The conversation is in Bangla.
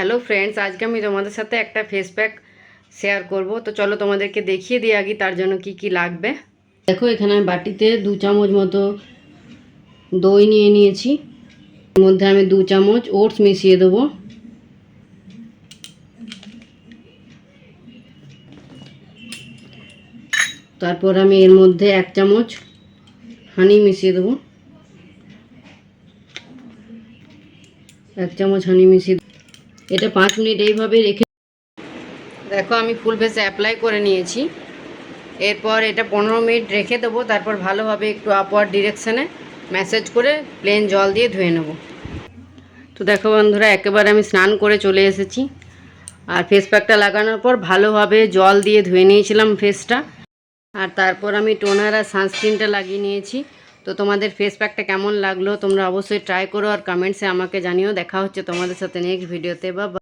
হ্যালো ফ্রেন্ডস, আজকে আমি তোমাদের সাথে একটা ফেস প্যাক শেয়ার করব। তো চলো তোমাদেরকে দেখিয়ে দিই আগে তার জন্য কি কি লাগবে। দেখো, এখানে আমি বাটিতে 2 চামচ মতো দই নিয়ে নিয়েছি। এর মধ্যে আমি 2 চামচ ওটস মিশিয়ে দেবো। তারপর আমি এর মধ্যে 1 চামচ হানি মিশিয়ে দেবো। 1 চামচ হানি মিশিয়ে এটা 5 মিনিট এইভাবে রেখে। দেখো, আমি ফুল ফেসে অ্যাপ্লাই করে নিয়েছি। এরপর এটা 15 মিনিট রেখে দেবো। তারপর ভালোভাবে একটু আপওয়ার্ড ডিরেকশানে ম্যাসাজ করে প্লেন জল দিয়ে ধুয়ে নেব। তো দেখো বন্ধুরা, একেবারে আমি স্নান করে চলে এসেছি। আর ফেস প্যাকটা লাগানোর পর ভালোভাবে জল দিয়ে ধুয়ে নিয়েছিলাম ফেসটা। আর তারপর আমি টোনার আর সানস্ক্রিনটা লাগিয়ে নিয়েছি। তো তোমাদের ফেস প্যাকটা কেমন লাগলো তোমরা অবশ্যই ট্রাই করো আর কমেন্টসে আমাকে জানিও। দেখা হচ্ছে তোমাদের সাথে নেক্সট ভিডিওতে। বা